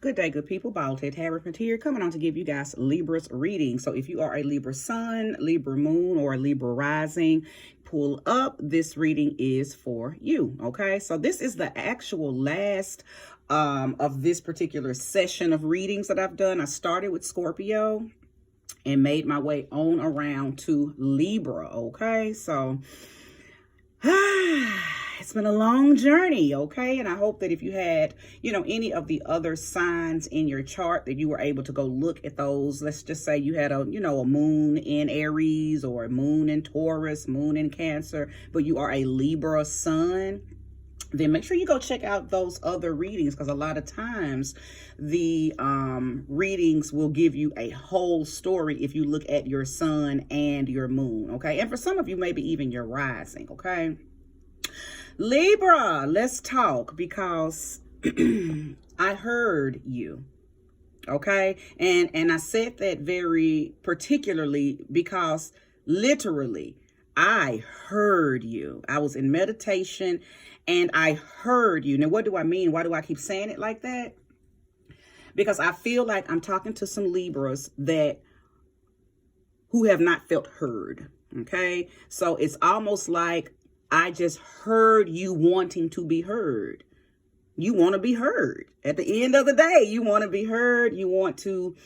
Good day, good people. Baldhead Harrison here, coming on to give you guys Libra's reading. So if you are a Libra sun, Libra moon, or a Libra rising, pull up. This reading is for you, okay? So this is the actual last of this particular session of readings that I've done. I started with Scorpio and made my way on around to Libra, okay? So it's been a long journey, okay? And I hope that if you had, any of the other signs in your chart that you were able to go look at those. Let's just say you had a moon in Aries or a moon in Taurus, moon in Cancer, but you are a Libra sun. Then make sure you go check out those other readings, because a lot of times the readings will give you a whole story if you look at your sun and your moon, okay? And for some of you, maybe even your rising, okay? Libra, let's talk, because I heard you, okay? And I said that very particularly because literally I heard you. I was in meditation and I heard you. Now, what do I mean? Why do I keep saying it like that? Because I feel like I'm talking to some Libras who have not felt heard, okay? So it's almost like I just heard you wanting to be heard. You want to be heard. At the end of the day, you want to be heard. You want to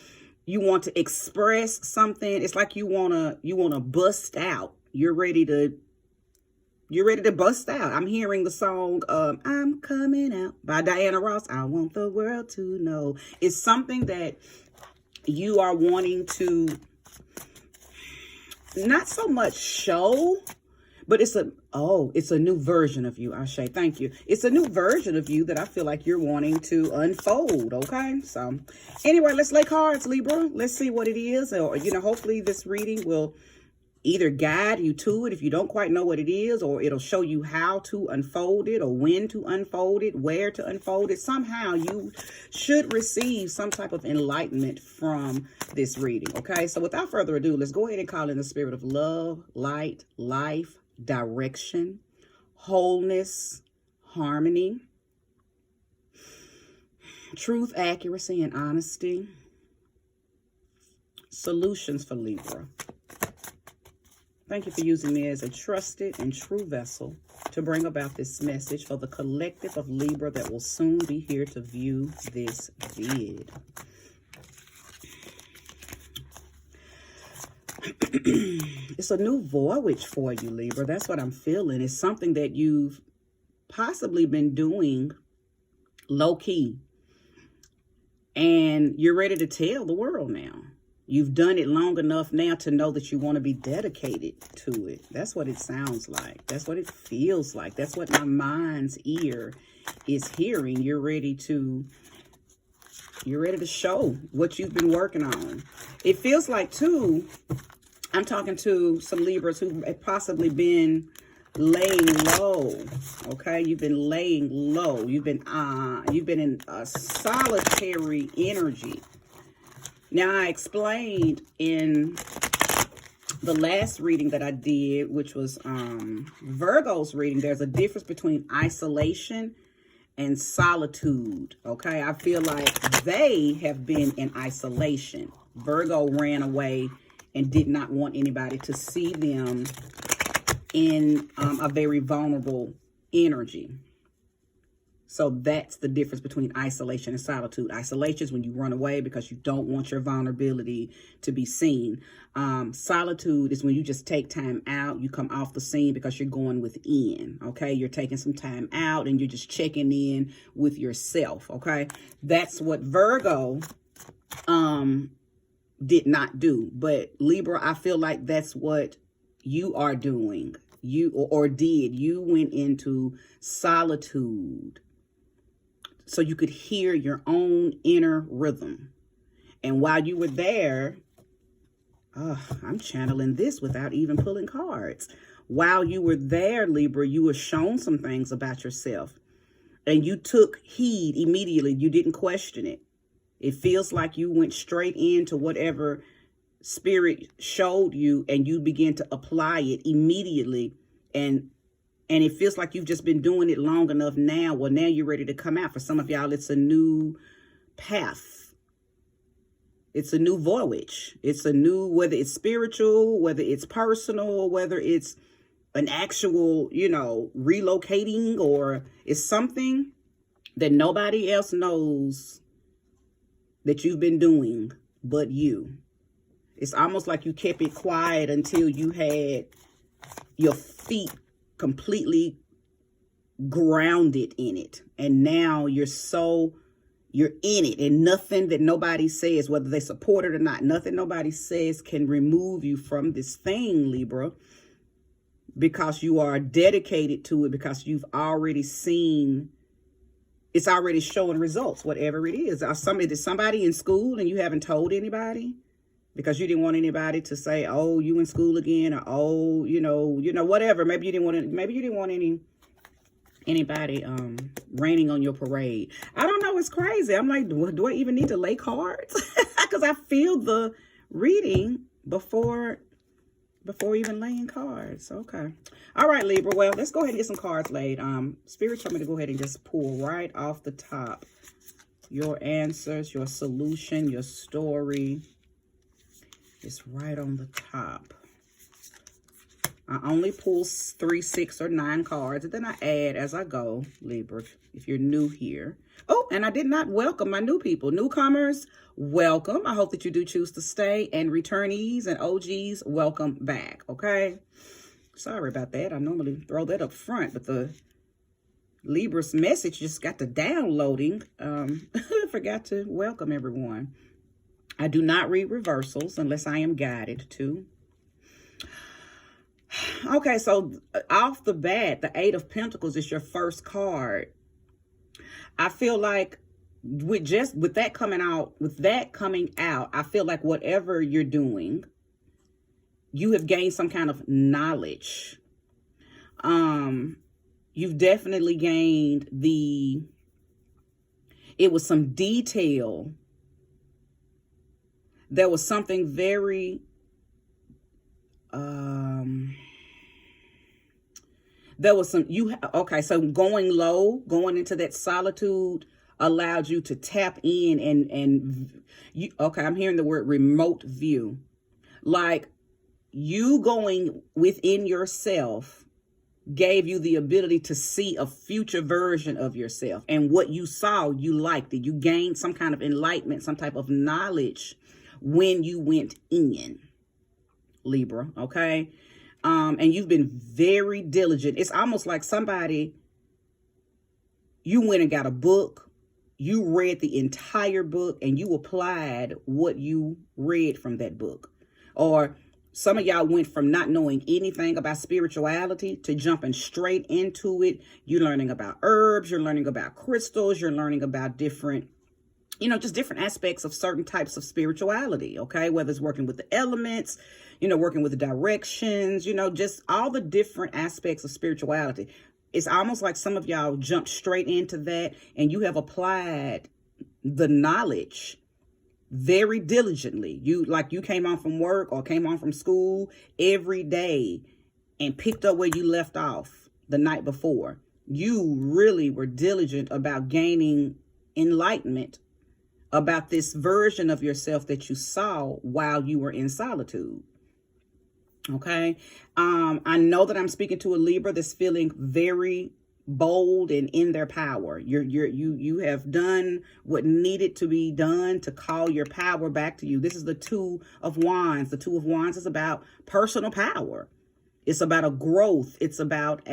express something. It's like you want to bust out. You're ready to bust out. I'm hearing the song I'm Coming Out by Diana Ross. I want the world to know. It's something that you are wanting to not so much show, but it's a new version of you, Ashe. Thank you. It's a new version of you that I feel like you're wanting to unfold, okay? So anyway, let's lay cards, Libra. Let's see what it is. Or, hopefully this reading will either guide you to it if you don't quite know what it is, or it'll show you how to unfold it, or when to unfold it, where to unfold it. Somehow you should receive some type of enlightenment from this reading, okay? So without further ado, let's go ahead and call in the spirit of love, light, life, direction, wholeness, harmony, truth, accuracy, and honesty. Solutions for Libra. Thank you for using me as a trusted and true vessel to bring about this message for the collective of Libra that will soon be here to view this vid. It's a new voyage for you, Libra. That's what I'm feeling. It's something that you've possibly been doing low-key, and you're ready to tell the world now. You've done it long enough now to know that you want to be dedicated to it. That's what it sounds like. That's what it feels like. That's what my mind's ear is hearing. You're ready to show what you've been working on. It feels like, too, I'm talking to some Libras who have possibly been laying low, okay? You've been laying low. You've been in a solitary energy. Now, I explained in the last reading that I did, which was Virgo's reading, there's a difference between isolation and solitude, okay? I feel like they have been in isolation. Virgo ran away and did not want anybody to see them in a very vulnerable energy. So that's the difference between isolation and solitude. Isolation is when you run away because you don't want your vulnerability to be seen. Solitude is when you just take time out. You come off the scene because you're going within, okay? You're taking some time out and you're just checking in with yourself, okay? That's what Virgo did not do. But Libra, I feel like that's what you are doing. You went into solitude so you could hear your own inner rhythm. And while you were there, I'm channeling this without even pulling cards. While you were there, Libra, you were shown some things about yourself. And you took heed immediately. You didn't question it. It feels like you went straight into whatever spirit showed you, and you began to apply it immediately. And it feels like you've just been doing it long enough now. Well, now you're ready to come out. For some of y'all, it's a new path. It's a new voyage. It's a new, whether it's spiritual, whether it's personal, whether it's an actual, relocating, or it's something that nobody else knows that you've been doing but you. It's almost like you kept it quiet until you had your feet completely grounded in it. And now you're in it, and nothing that nobody says, whether they support it or not, nothing nobody says can remove you from this thing, Libra, because you are dedicated to it, because you've already seen, it's already showing results, whatever it is. Somebody in school and you haven't told anybody because you didn't want anybody to say, oh, you in school again, or oh, whatever. Maybe you didn't want anybody raining on your parade. I don't know. It's crazy. I'm like, do I even need to lay cards? Because I feel the reading before even laying cards. Okay. All right, Libra. Well, let's go ahead and get some cards laid. Spirit told me to go ahead and just pull right off the top your answers, your solution, your story. It's right on the top. I only pull 3, 6, or 9 cards, and then I add as I go, Libra, if you're new here. Oh, and I did not welcome my new people. Newcomers, welcome. I hope that you do choose to stay, and returnees and OGs, welcome back, okay? Sorry about that. I normally throw that up front, but the Libra's message just got to downloading. I forgot to welcome everyone. I do not read reversals unless I am guided to. Okay, so off the bat, the 8 of Pentacles is your first card. I feel like with that coming out, I feel like whatever you're doing, you have gained some kind of knowledge. You've definitely gained it was some detail. There was something very so going low, going into that solitude allowed you to tap in and I'm hearing the word remote view. Like you going within yourself gave you the ability to see a future version of yourself, and what you saw, you liked it. You gained some kind of enlightenment, some type of knowledge when you went in, Libra, okay? And you've been very diligent. It's almost like you went and got a book, you read the entire book, and you applied what you read from that book. Or some of y'all went from not knowing anything about spirituality to jumping straight into it. You're learning about herbs, you're learning about crystals, you're learning about different, just different aspects of certain types of spirituality, okay? Whether it's working with the elements, working with the directions, just all the different aspects of spirituality. It's almost like some of y'all jumped straight into that, and you have applied the knowledge very diligently. You came on from work or came on from school every day and picked up where you left off the night before. You really were diligent about gaining enlightenment about this version of yourself that you saw while you were in solitude. Okay. I know that I'm speaking to a Libra that's feeling very bold and in their power. You have done what needed to be done to call your power back to you. This is the 2 of Wands. The 2 of Wands is about personal power. It's about a growth. It's about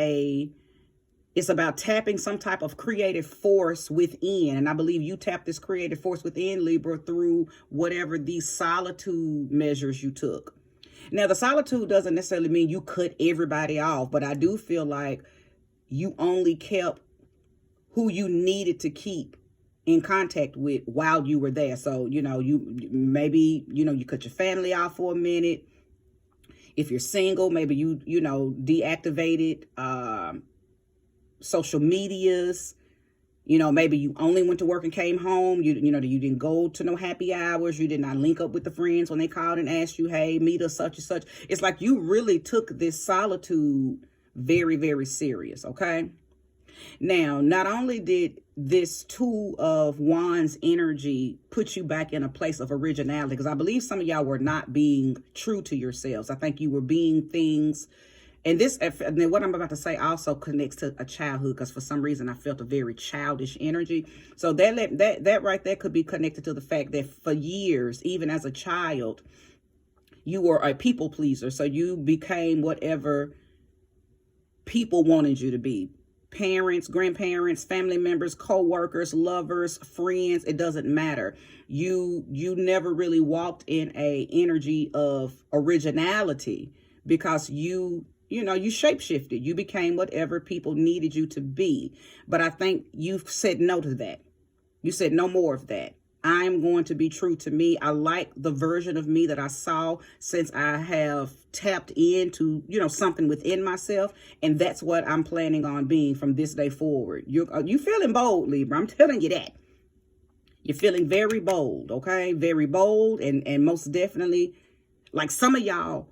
tapping some type of creative force within. And I believe you tapped this creative force within, Libra, through whatever these solitude measures you took. Now, the solitude doesn't necessarily mean you cut everybody off, but I do feel like you only kept who you needed to keep in contact with while you were there. So, you cut your family off for a minute. If you're single, maybe you deactivated social medias. Maybe you only went to work and came home. You didn't go to no happy hours. You did not link up with the friends when they called and asked you, hey, meet us such and such. It's like you really took this solitude very, very serious, okay? Now, not only did this Two of Wands energy put you back in a place of originality, because I believe some of y'all were not being true to yourselves. I think you were being things. And this, and then what I'm about to say also connects to a childhood, because for some reason I felt a very childish energy. So that right there could be connected to the fact that for years, even as a child, you were a people pleaser. So you became whatever people wanted you to be. Parents, grandparents, family members, co-workers, lovers, friends, it doesn't matter. You never really walked in a energy of originality, because you shapeshifted. You became whatever people needed you to be. But I think you've said no to that. You said no more of that. I'm going to be true to me. I like the version of me that I saw, since I have tapped into, something within myself. And that's what I'm planning on being from this day forward. You feeling bold, Libra. I'm telling you that. You're feeling very bold, okay? Very bold. And most definitely, like some of y'all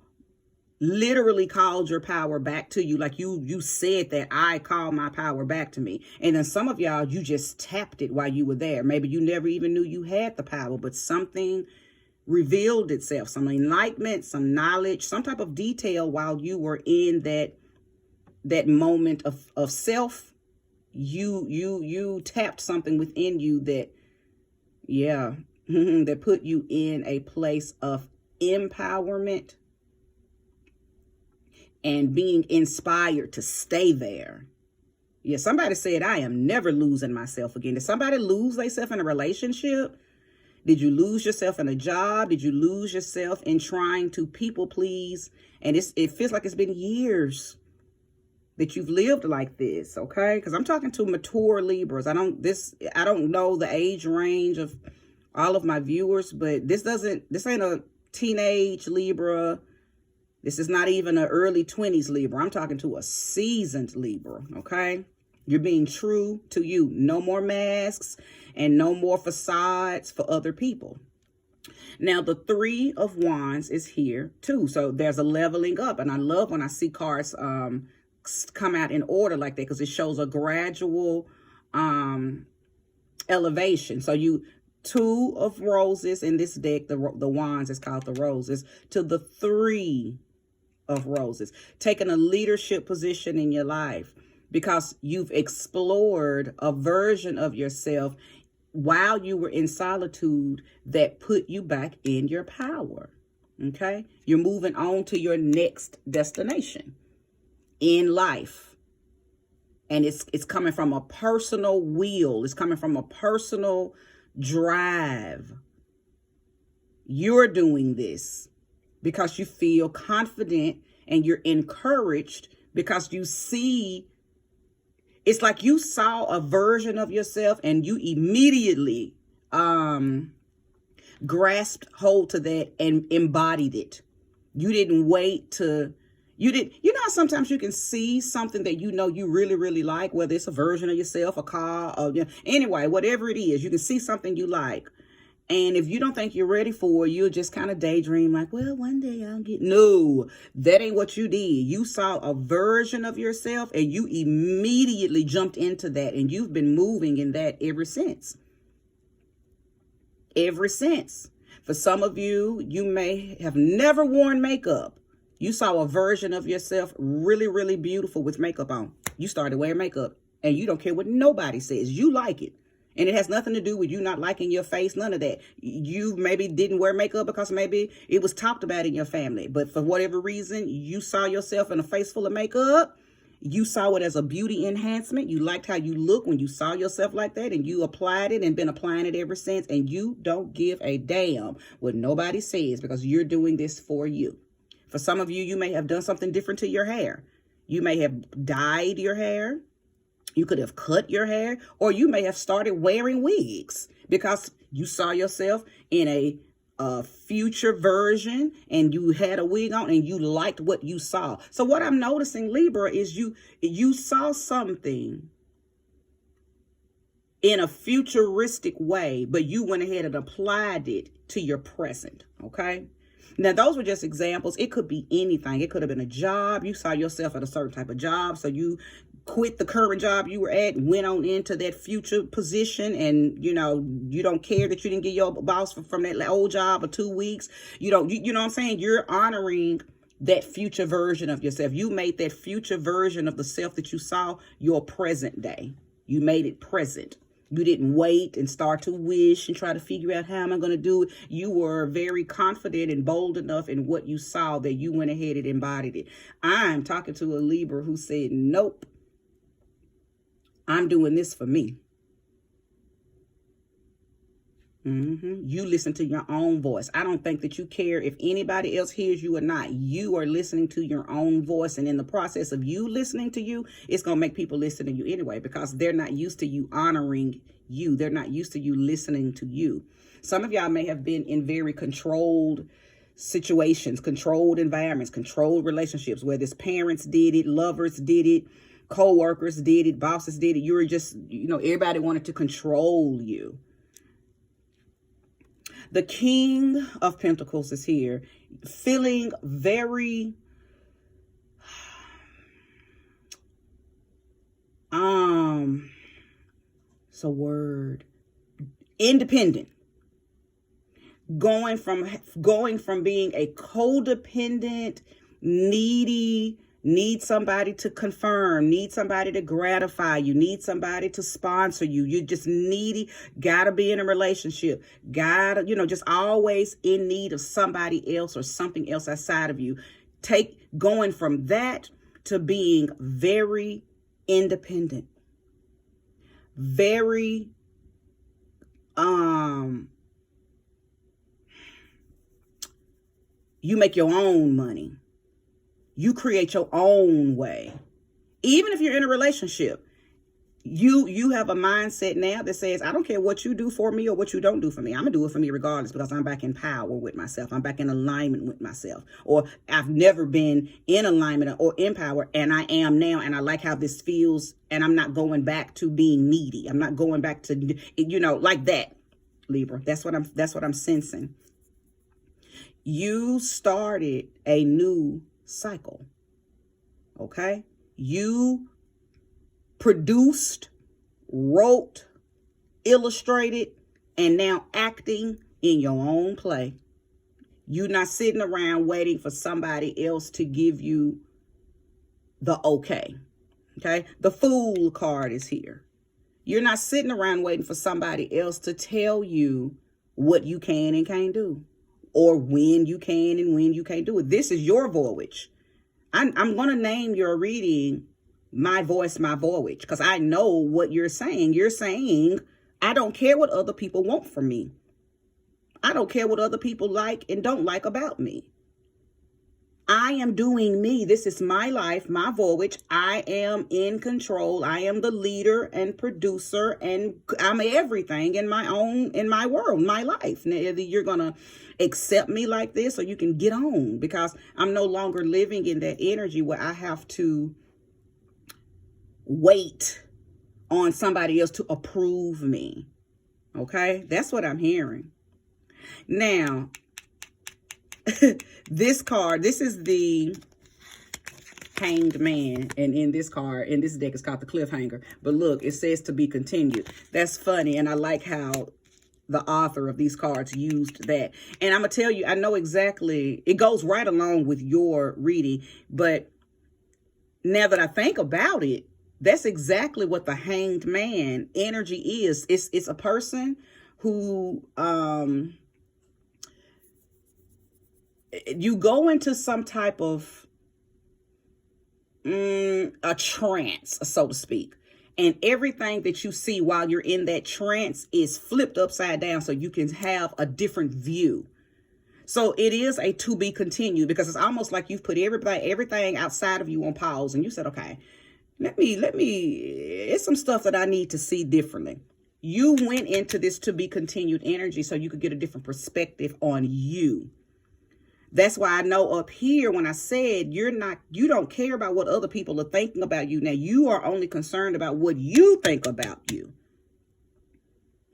literally called your power back to you. Like you said that I call my power back to me. And then some of y'all, you just tapped it while you were there. Maybe you never even knew you had the power, but something revealed itself, some enlightenment, some knowledge, some type of detail while you were in that moment of self. You tapped something within you that, yeah, that put you in a place of empowerment and being inspired to stay there. Yeah, somebody said, I am never losing myself again. Did somebody lose themselves in a relationship? Did you lose yourself in a job? Did you lose yourself in trying to people please? And it feels like it's been years that you've lived like this, okay? Because I'm talking to mature Libras. I don't know the age range of all of my viewers, but this ain't a teenage Libra. This is not even an early 20s Libra. I'm talking to a seasoned Libra, okay? You're being true to you. No more masks and no more facades for other people. Now, the Three of Wands is here too. So there's a leveling up. And I love when I see cards come out in order like that, because it shows a gradual elevation. So Two of Roses in this deck, the Wands is called the Roses, to the Three of Roses, taking a leadership position in your life, because you've explored a version of yourself while you were in solitude that put you back in your power. Okay, you're moving on to your next destination in life, and it's coming from a personal will. It's coming from a personal drive. You're doing this because you feel confident and you're encouraged, because you see, it's like you saw a version of yourself and you immediately grasped hold to that and embodied it. You didn't wait to, you know how sometimes you can see something that you really, really like, whether it's a version of yourself, a car, or anyway, whatever it is, you can see something you like. And if you don't think you're ready for it, you'll just kind of daydream like, well, one day I'll get... No, that ain't what you did. You saw a version of yourself and you immediately jumped into that. And you've been moving in that ever since. Ever since. For some of you, you may have never worn makeup. You saw a version of yourself really, really beautiful with makeup on. You started wearing makeup and you don't care what nobody says. You like it. And it has nothing to do with you not liking your face, none of that. You maybe didn't wear makeup because maybe it was talked about in your family. But for whatever reason, you saw yourself in a face full of makeup. You saw it as a beauty enhancement. You liked how you look when you saw yourself like that, and you applied it and been applying it ever since. And you don't give a damn what nobody says, because you're doing this for you. For some of you, you may have done something different to your hair. You may have dyed your hair. You could have cut your hair, or you may have started wearing wigs because you saw yourself in a future version and you had a wig on and you liked what you saw. So what I'm noticing, Libra, is you saw something in a futuristic way, but you went ahead and applied it to your present, okay? Now, those were just examples. It could be anything. It could have been a job. You saw yourself at a certain type of job, so you quit the current job you were at and went on into that future position, and you don't care that you didn't get your boss from that old job or 2 weeks. You know what I'm saying? You're honoring that future version of yourself. You made that future version of the self that you saw your present day. You made it present. You didn't wait and start to wish and try to figure out how am I going to do it. You were very confident and bold enough in what you saw that you went ahead and embodied it. I'm talking to a Libra who said, nope, I'm doing this for me. You listen to your own voice. I don't think that you care if anybody else hears you or not. You are listening to your own voice. And in the process of you listening to you, it's going to make people listen to you anyway, because they're not used to you honoring you. They're not used to you listening to you. Some of y'all may have been in very controlled situations, controlled environments, controlled relationships, where this parents did it, lovers did it, co-workers did it, bosses did it. You were just, everybody wanted to control you. The King of Pentacles is here, feeling very, it's a word, independent. Going from being a codependent, needy, need somebody to confirm, need somebody to gratify you, need somebody to sponsor you. You're just needy, gotta be in a relationship, gotta, just always in need of somebody else or something else outside of you. Going from that to being very independent, very, you make your own money. You create your own way. Even if you're in a relationship, you have a mindset now that says, I don't care what you do for me or what you don't do for me. I'm going to do it for me regardless, because I'm back in power with myself. I'm back in alignment with myself. Or I've never been in alignment or in power, and I am now, and I like how this feels, and I'm not going back to being needy. I'm not going back to, like that, Libra. That's what I'm sensing. You started a new cycle. Okay? You produced, wrote, illustrated, and now acting in your own play. You're not sitting around waiting for somebody else to give you the okay. Okay? The Fool card is here. You're not sitting around waiting for somebody else to tell you what you can and can't do, or when you can and when you can't do it. This is your voyage. I'm going to name your reading My Voice, My Voyage, because I know what you're saying. You're saying, I don't care what other people want from me. I don't care what other people like and don't like about me. I am doing me. This is my life, my voyage. I am in control. I am the leader and producer, and I'm everything in my world, my life. Now, either you're going to accept me like this, or you can get on, because I'm no longer living in that energy where I have to wait on somebody else to approve me. Okay? That's what I'm hearing. Now, this card, this is the Hanged Man, and in this card, in this deck, it's called the Cliffhanger. But look, it says to be continued. That's funny, and I like how the author of these cards used that. And I'm gonna tell you, I know exactly, it goes right along with your reading, but now that I think about it, that's exactly what the Hanged Man energy is. It's a person who you go into some type of a trance, so to speak. And everything that you see while you're in that trance is flipped upside down, so you can have a different view. So it is a to be continued, because it's almost like you've put everything outside of you on pause, and you said, okay, let me, it's some stuff that I need to see differently. You went into this to be continued energy so you could get a different perspective on you. That's why I know up here when I said you don't care about what other people are thinking about you. Now you are only concerned about what you think about you.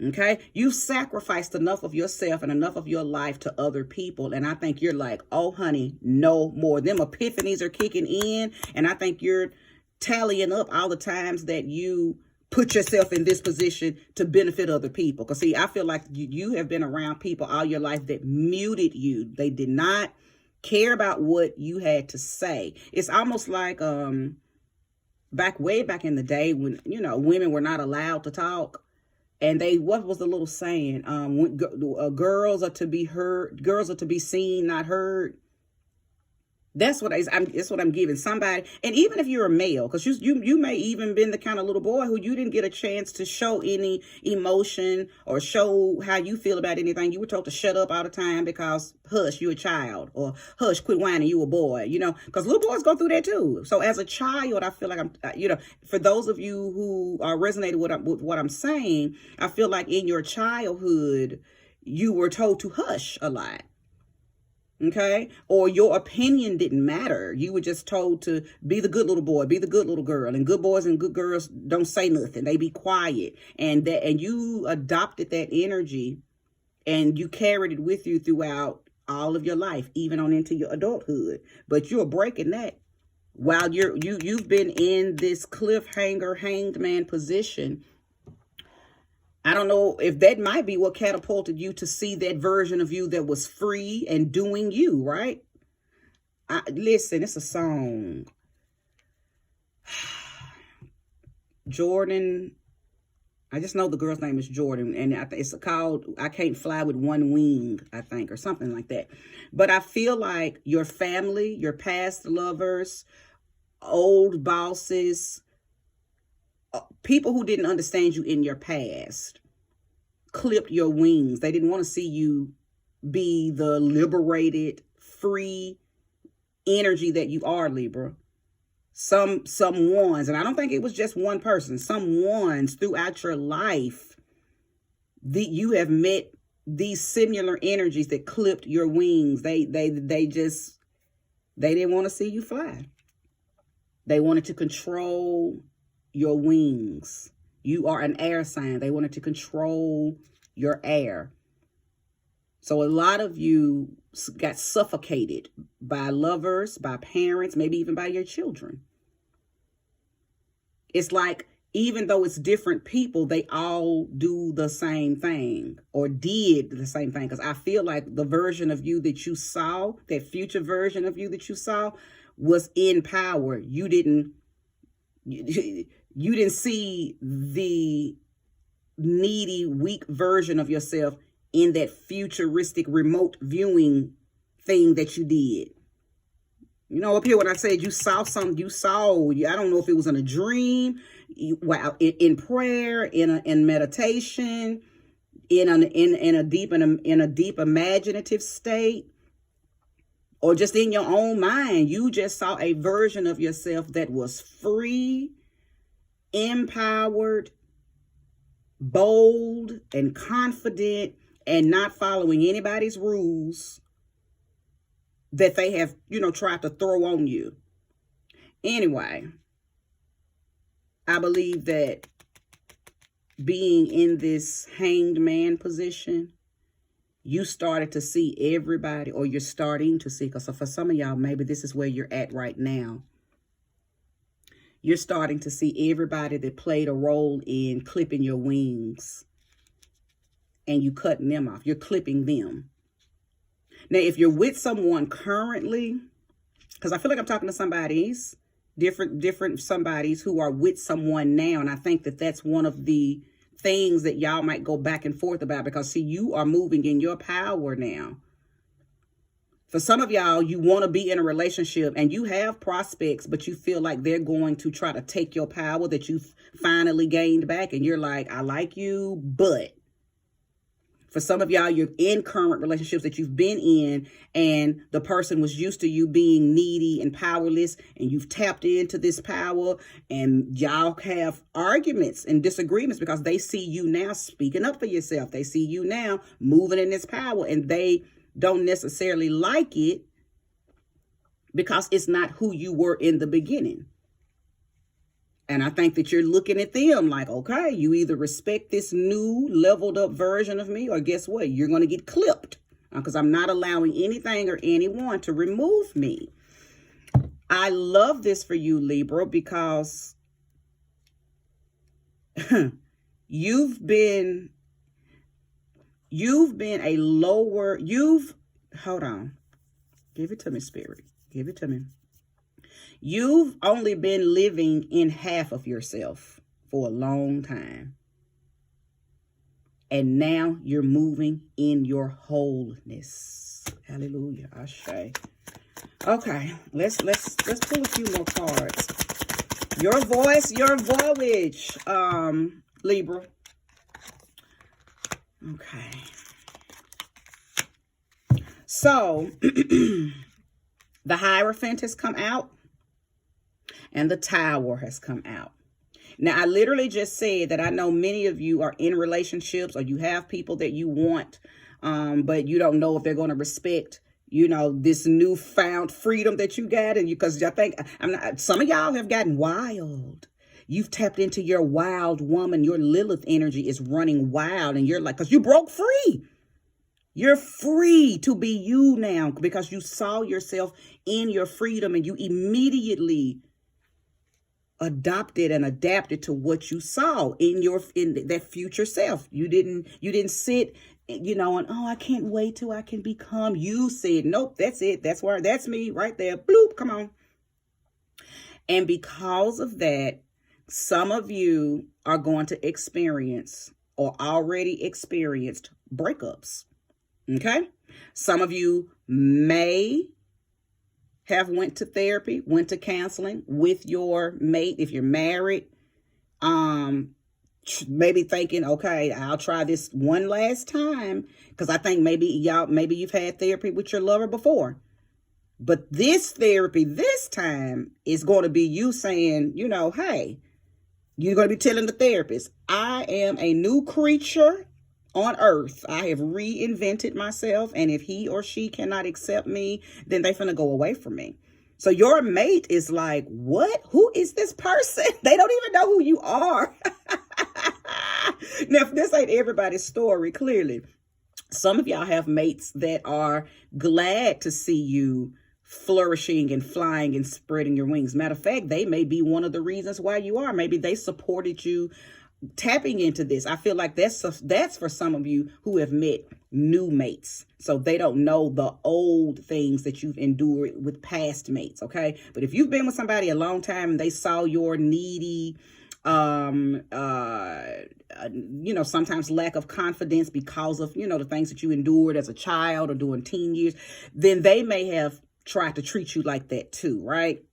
Okay? You've sacrificed enough of yourself and enough of your life to other people. And I think you're like, oh honey, no more. Them epiphanies are kicking in. And I think you're tallying up all the times that you put yourself in this position to benefit other people. Because see, I feel like you have been around people all your life that muted you. They did not care about what you had to say. It's almost like way back in the day when, you know, women were not allowed to talk. And what was the little saying? When, girls are to be heard, girls are to be seen, not heard. That's what it's what I'm giving somebody. And even if you're a male, because you may even been the kind of little boy who you didn't get a chance to show any emotion or show how you feel about anything. You were told to shut up all the time because, hush, you're a child, or hush, quit whining, you a boy, you know, because little boys go through that too. So as a child, I feel like you know, for those of you who are resonated with what I'm saying, I feel like in your childhood, you were told to hush a lot. Okay. Or your opinion didn't matter. You were just told to be the good little boy, be the good little girl, and good boys and good girls don't say nothing. They be quiet. And you adopted that energy and you carried it with you throughout all of your life, even on into your adulthood. But you're breaking that while you've been in this cliffhanger hanged man position. I don't know if that might be what catapulted you to see that version of you that was free and doing you, right? Listen, it's a song. Jordan. I just know the girl's name is Jordan. And it's called I Can't Fly With One Wing, I think, or something like that. But I feel like your family, your past lovers, old bosses, people who didn't understand you in your past clipped your wings. They didn't want to see you be the liberated, free energy that you are, Libra. Some ones, and I don't think it was just one person, some ones throughout your life, you have met these similar energies that clipped your wings. They didn't want to see you fly. They wanted to control your wings. You are an air sign. They wanted to control your air. So a lot of you got suffocated by lovers, by parents, maybe even by your children. It's like, even though it's different people, they all do the same thing or did the same thing. Because I feel like the version of you that you saw, that future version of you that you saw, was in power. You didn't see the needy, weak version of yourself in that futuristic remote viewing thing that you did. You know, up here when I said you saw something, I don't know if it was in a dream, in prayer, in meditation, in a deep imaginative state, or just in your own mind. You just saw a version of yourself that was free, empowered, bold, and confident, and not following anybody's rules that they have, tried to throw on you. Anyway, I believe that being in this hanged man position, you started to see everybody, or you're starting to see, because for some of y'all, maybe this is where you're at right now. You're starting to see everybody that played a role in clipping your wings, and you cutting them off. You're clipping them. Now, if you're with someone currently, because I feel like I'm talking to somebody's, different somebody's who are with someone now, and I think that that's one of the things that y'all might go back and forth about, because see, you are moving in your power now. For some of y'all, you want to be in a relationship and you have prospects, but you feel like they're going to try to take your power that you've finally gained back. And you're like, I like you, but. For some of y'all, you're in current relationships that you've been in, and the person was used to you being needy and powerless, and you've tapped into this power, and y'all have arguments and disagreements because they see you now speaking up for yourself. They see you now moving in this power, and they don't necessarily like it because it's not who you were in the beginning. And I think that you're looking at them like, okay, you either respect this new leveled up version of me, or guess what? You're going to get clipped because I'm not allowing anything or anyone to remove me. I love this for you, Libra, because you've been a lower, hold on. Give it to me, Spirit. Give it to me. You've only been living in half of yourself for a long time. And now you're moving in your wholeness. Hallelujah. Ashe. Okay, let's pull a few more cards. Your voice, your voyage, Libra. Okay. So, the Hierophant has come out and the Tower has come out. Now, I literally just said that I know many of you are in relationships or you have people that you want, but you don't know if they're going to respect, you know, this newfound freedom that you got. And because I think some of y'all have gotten wild. You've tapped into your wild woman. Your Lilith energy is running wild. And you're like, because you broke free. You're free to be you now because you saw yourself in your freedom and you immediately adopted and adapted to what you saw in that future self. You didn't sit, you know, and I can't wait till I can become. You said, nope, that's it. That's me right there. Bloop, come on. And because of that, some of you are going to experience or already experienced breakups. Okay? Some of you may have went to therapy, went to counseling with your mate. If you're married, maybe thinking, okay, I'll try this one last time because I think maybe you've had therapy with your lover before. But this therapy this time is going to be you saying, you know, hey, you're going to be telling the therapist, I am a new creature on earth. I have reinvented myself. And if he or she cannot accept me, then they're going to go away from me. So your mate is like, what? Who is this person? They don't even know who you are. Now, this ain't everybody's story, clearly. Some of y'all have mates that are glad to see you flourishing and flying and spreading your wings. Matter of fact, they may be one of the reasons why you are. Maybe they supported you tapping into this. I feel like that's for some of you who have met new mates. So they don't know the old things that you've endured with past mates. Okay. But if you've been with somebody a long time and they saw your needy, you know, sometimes lack of confidence because of, you know, the things that you endured as a child or during teen years, then they may have tried to treat you like that too. Right.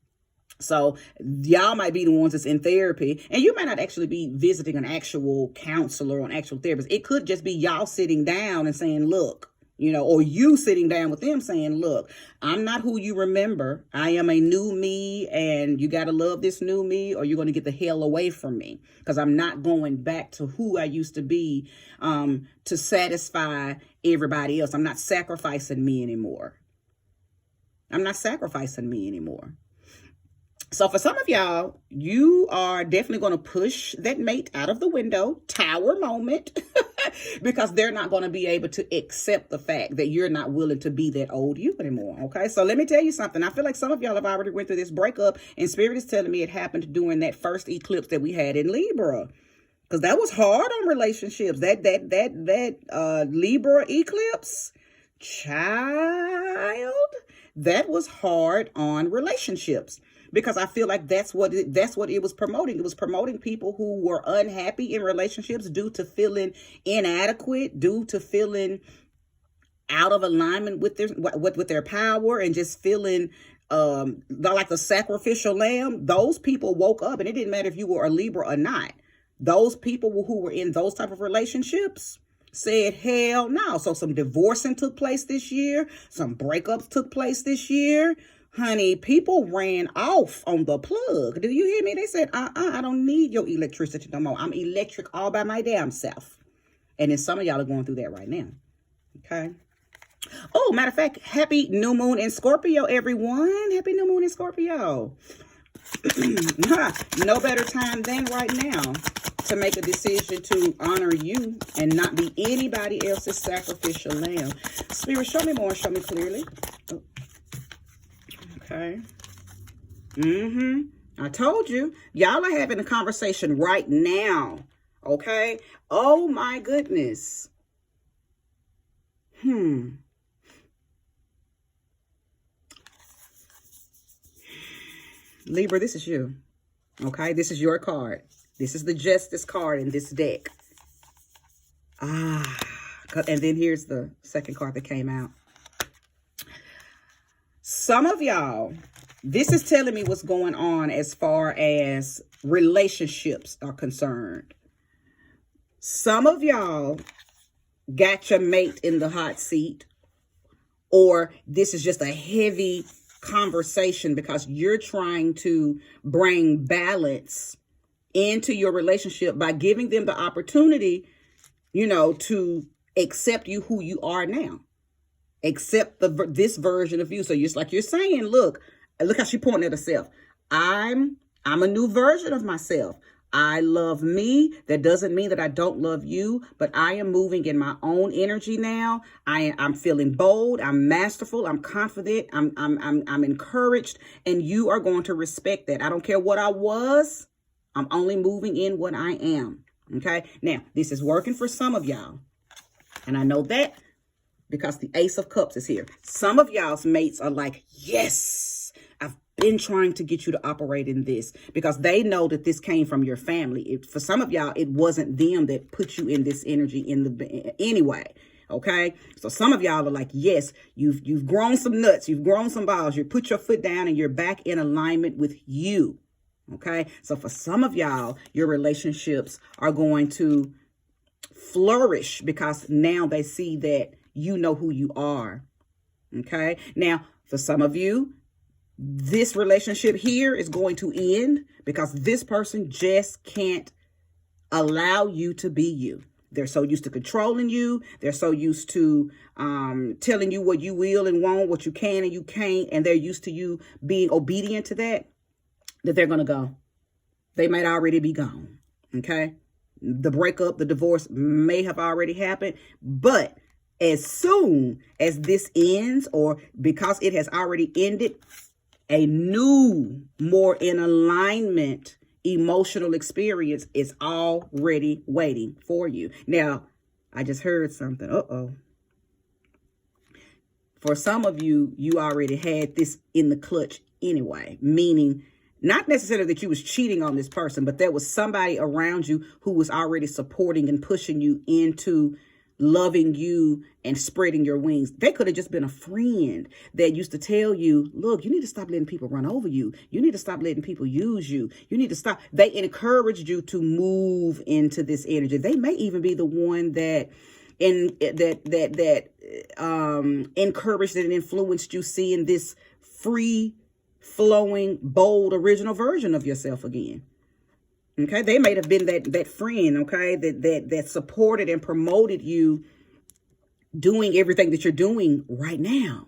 So y'all might be the ones that's in therapy, and you might not actually be visiting an actual counselor or an actual therapist. It could just be y'all sitting down and saying, look, you know, or you sitting down with them saying, look, I'm not who you remember. I am a new me, and you got to love this new me or you're going to get the hell away from me, because I'm not going back to who I used to be to satisfy everybody else. I'm not sacrificing me anymore. So for some of y'all, you are definitely going to push that mate out of the window, tower moment, because they're not going to be able to accept the fact that you're not willing to be that old you anymore. Okay, so let me tell you something. I feel like some of y'all have already went through this breakup, and Spirit is telling me it happened during that first eclipse that we had in Libra, because that was hard on relationships. That Libra eclipse, child, that was hard on relationships. Because I feel like that's what it was promoting. It was promoting people who were unhappy in relationships due to feeling inadequate, due to feeling out of alignment with their power, and just feeling like the sacrificial lamb. Those people woke up, and it didn't matter if you were a Libra or not. Those people who were in those type of relationships said, hell no. So some divorcing took place this year. Some breakups took place this year. Honey, people ran off on the plug. Do you hear me? They said, I don't need your electricity no more. I'm electric all by my damn self. And then some of y'all are going through that right now. Okay. Oh, matter of fact, happy new moon in Scorpio, everyone. Happy new moon in Scorpio. No better time than right now to make a decision to honor you and not be anybody else's sacrificial lamb. Spirit, show me more. Show me clearly. Oh. Okay. I told you. Y'all are having a conversation right now. Okay? Oh my goodness. Libra, this is you. Okay? This is your card. This is the Justice card in this deck. And then here's the second card that came out. Some of y'all, this is telling me what's going on as far as relationships are concerned. Some of y'all got your mate in the hot seat, or this is just a heavy conversation because you're trying to bring balance into your relationship by giving them the opportunity, you know, to accept you who you are now. Accept this version of you. So just like you're saying, look how she pointing at herself. I'm a new version of myself. I love me. That doesn't mean that I don't love you, but I am moving in my own energy now. I'm feeling bold. I'm masterful. I'm confident. I'm encouraged, and you are going to respect that. I don't care what I was. I'm only moving in what I am. Okay. Now, this is working for some of y'all, and I know that because the Ace of Cups is here. Some of y'all's mates are like, yes, I've been trying to get you to operate in this, because they know that this came from your family. For some of y'all, it wasn't them that put you in this energy anyway. Okay. So some of y'all are like, yes, you've grown some nuts. You've grown some balls. You put your foot down and you're back in alignment with you. Okay. So for some of y'all, your relationships are going to flourish because now they see that you know who you are. Okay. Now, for some of you, this relationship here is going to end because this person just can't allow you to be you. They're so used to controlling you. They're so used to telling you what you will and won't, what you can and you can't. And they're used to you being obedient to that they're going to go. They might already be gone. Okay. The breakup, the divorce may have already happened, but as soon as this ends, or because it has already ended, a new, more in alignment emotional experience is already waiting for you. Now, I just heard something. For some of you, you already had this in the clutch anyway, meaning not necessarily that you was cheating on this person, but there was somebody around you who was already supporting and pushing you into loving you and spreading your wings. They could have just been a friend that used to tell you, look, you need to stop letting people run over you. You need to stop letting people use you. You need to stop. They encouraged you to move into this energy. They may even be the one that encouraged and influenced you seeing this free flowing, bold, original version of yourself again. Okay, they may have been that friend, okay, that supported and promoted you doing everything that you're doing right now.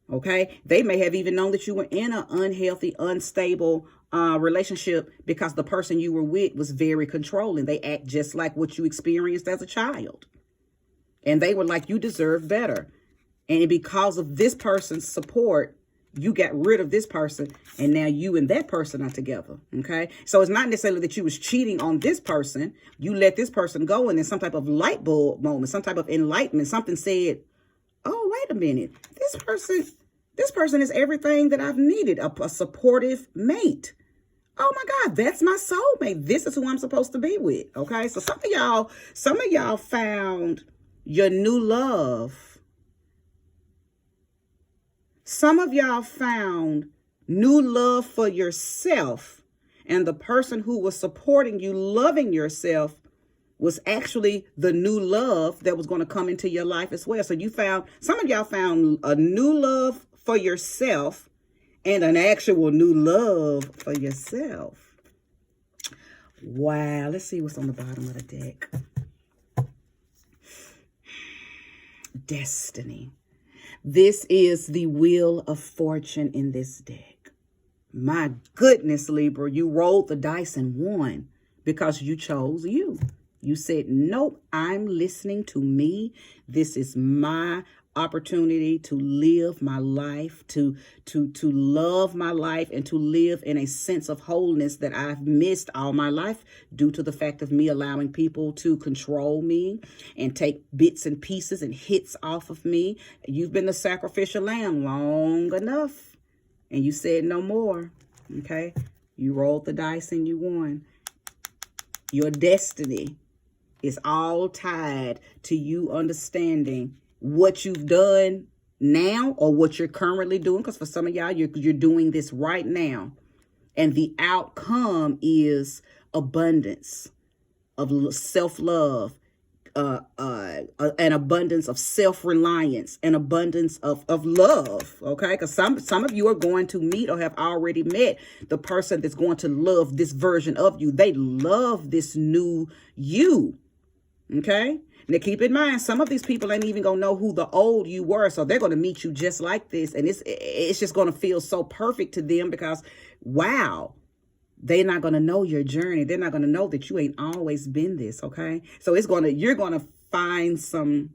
Okay, they may have even known that you were in an unhealthy, unstable relationship because the person you were with was very controlling. They act just like what you experienced as a child. And they were like, you deserve better. And because of this person's support, you got rid of this person, and now you and that person are together. Okay. So it's not necessarily that you was cheating on this person. You let this person go, and then some type of light bulb moment, some type of enlightenment, something said, oh, wait a minute. This person is everything that I've needed. A supportive mate. Oh my God, that's my soulmate. This is who I'm supposed to be with. Okay. So some of y'all found your new love. Some of y'all found new love for yourself, and the person who was supporting you, loving yourself, was actually the new love that was going to come into your life as well. So some of y'all found a new love for yourself and an actual new love for yourself. Wow. Let's see what's on the bottom of the deck. Destiny. This is the Wheel of Fortune in this deck. My goodness, Libra, you rolled the dice and won because you chose you. You said, nope, I'm listening to me. This is my opportunity to live my life, to love my life, and to live in a sense of wholeness that I've missed all my life due to the fact of me allowing people to control me and take bits and pieces and hits off of me. You've been the sacrificial lamb long enough, and you said no more. Okay, you rolled the dice and you won. Your destiny is all tied to you understanding what you've done now or what you're currently doing. Because for some of y'all, you're doing this right now. And the outcome is abundance of self-love, an abundance of self-reliance, an abundance of love, okay? Because some of you are going to meet or have already met the person that's going to love this version of you. They love this new you, okay? Now, keep in mind, some of these people ain't even going to know who the old you were, so they're going to meet you just like this, and it's just going to feel so perfect to them because, wow, they're not going to know your journey. They're not going to know that you ain't always been this, okay? So you're going to find some,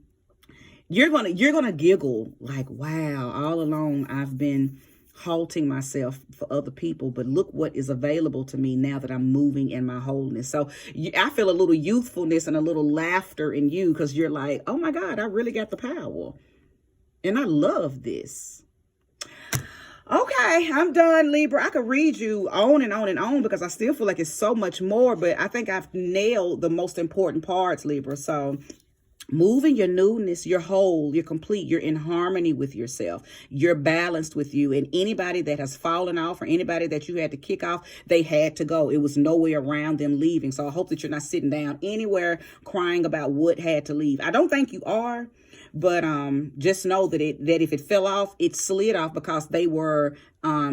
you're going to giggle like, wow, all along I've been halting myself for other people, but look what is available to me now that I'm moving in my wholeness. So I feel a little youthfulness and a little laughter in you because you're like, oh my God, I really got the power. And I love this. Okay, I'm done, Libra. I could read you on and on and on because I still feel like it's so much more, but I think I've nailed the most important parts, Libra. So move in your newness, you're whole, you're complete, you're in harmony with yourself, you're balanced with you. And anybody that has fallen off or anybody that you had to kick off, they had to go. It was no way around them leaving. So I hope that you're not sitting down anywhere crying about what had to leave. I don't think you are. But just know that if it fell off, it slid off because they were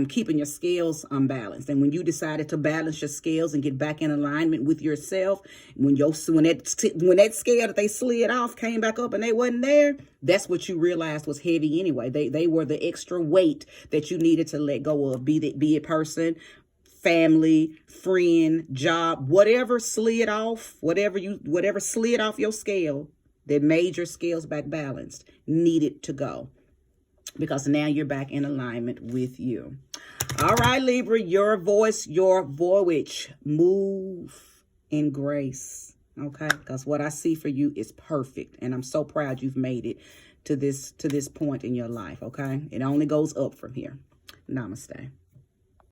keeping your scales unbalanced. And when you decided to balance your scales and get back in alignment with yourself, when that scale that they slid off came back up and they wasn't there, that's what you realized was heavy anyway. They were the extra weight that you needed to let go of, be it person, family, friend, job, whatever slid off, whatever slid off your scale that made your scales back balanced needed to go because now you're back in alignment with you. All right, Libra, your voice, your voyage, move in grace, okay? Because what I see for you is perfect, and I'm so proud you've made it to this point in your life, okay? It only goes up from here. Namaste.